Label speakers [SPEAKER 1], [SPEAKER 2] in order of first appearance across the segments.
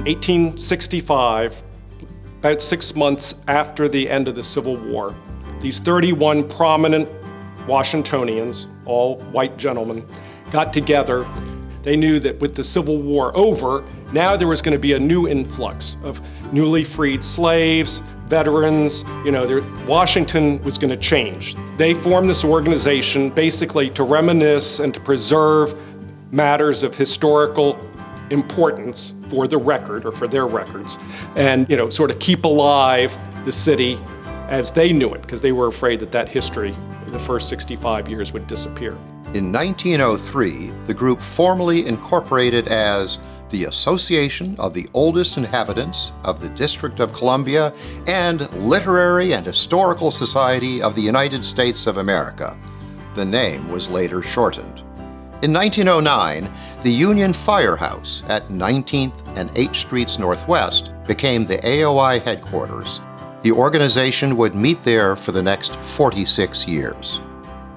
[SPEAKER 1] in 1865, about 6 months after the end of the Civil War, these 31 prominent Washingtonians, all white gentlemen, got together. They knew that with the Civil War over, now there was going to be a new influx of newly freed slaves, veterans. Washington was going to change. They formed this organization basically to reminisce and to preserve matters of historical importance for the record or for their records, and sort of keep alive the city as they knew it, because they were afraid that history of the first 65 years would disappear.
[SPEAKER 2] In 1903, the group formally incorporated as the Association of the Oldest Inhabitants of the District of Columbia and Literary and Historical Society of the United States of America. The name was later shortened. In 1909, the Union Firehouse at 19th and H Streets Northwest became the AOI headquarters. The organization would meet there for the next 46 years.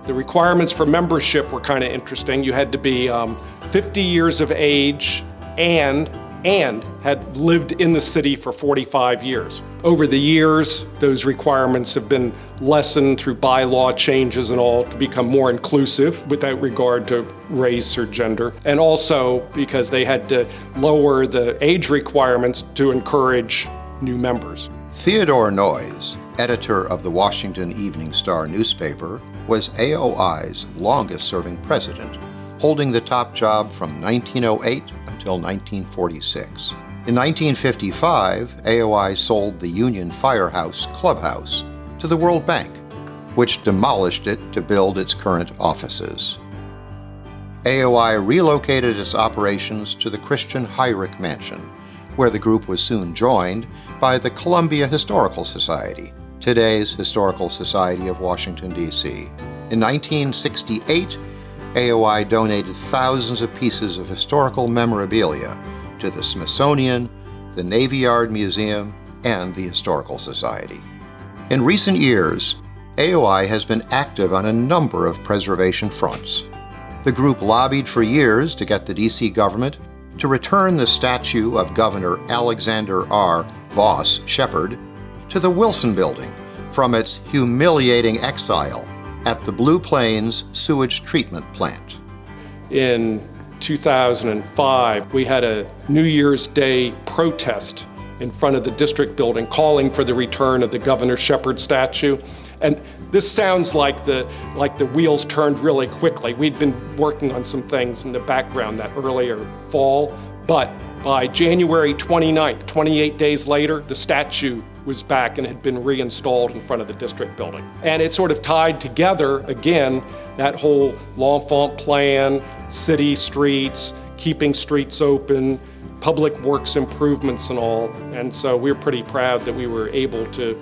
[SPEAKER 1] The requirements for membership were kind of interesting. You had to be 50 years of age and had lived in the city for 45 years. Over the years, those requirements have been lessened through bylaw changes and all to become more inclusive without regard to race or gender, and also because they had to lower the age requirements to encourage new members.
[SPEAKER 2] Theodore Noyes, editor of the Washington Evening Star newspaper, was AOI's longest-serving president, holding the top job from 1908 until 1946. In 1955, AOI sold the Union Firehouse Clubhouse to the World Bank, which demolished it to build its current offices. AOI relocated its operations to the Christian Heinrich Mansion, where the group was soon joined by the Columbia Historical Society, today's Historical Society of Washington, D.C. In 1968, AOI donated thousands of pieces of historical memorabilia to the Smithsonian, the Navy Yard Museum, and the Historical Society. In recent years, AOI has been active on a number of preservation fronts. The group lobbied for years to get the D.C. government to return the statue of Governor Alexander R. Boss Shepard to the Wilson Building from its humiliating exile at the Blue Plains Sewage Treatment Plant.
[SPEAKER 1] In 2005, we had a New Year's Day protest in front of the district building calling for the return of the Governor Shepard statue. And this sounds like the wheels turned really quickly. We'd been working on some things in the background that earlier fall, but by January 29th, 28 days later, the statue was back and had been reinstalled in front of the district building. And it sort of tied together, again, that whole L'Enfant plan, city streets, keeping streets open, public works improvements and all. And so we're pretty proud that we were able to,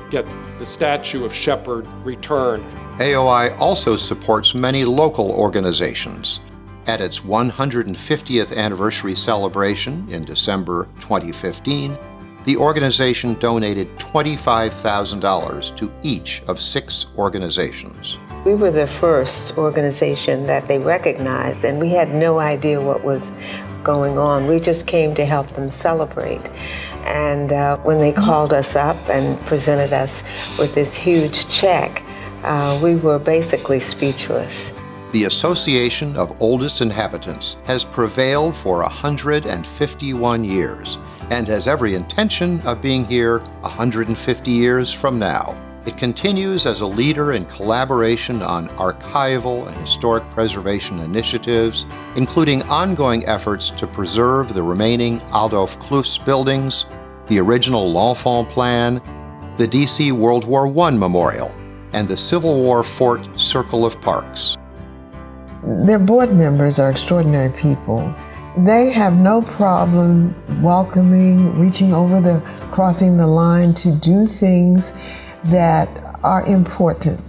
[SPEAKER 1] get the statue of Shepard returned.
[SPEAKER 2] AOI also supports many local organizations. At its 150th anniversary celebration in December 2015, the organization donated $25,000 to each of 6 organizations.
[SPEAKER 3] We were the first organization that they recognized, and we had no idea what was going on. We just came to help them celebrate. And when they called us up and presented us with this huge check, we were basically speechless.
[SPEAKER 2] The Association of Oldest Inhabitants has prevailed for 151 years and has every intention of being here 150 years from now. It continues as a leader in collaboration on archival and historic preservation initiatives, including ongoing efforts to preserve the remaining Adolf Kluss buildings, the original L'Enfant plan, the D.C. World War I Memorial, and the Civil War Fort Circle of Parks.
[SPEAKER 4] Their board members are extraordinary people. They have no problem welcoming, crossing the line to do things that are important.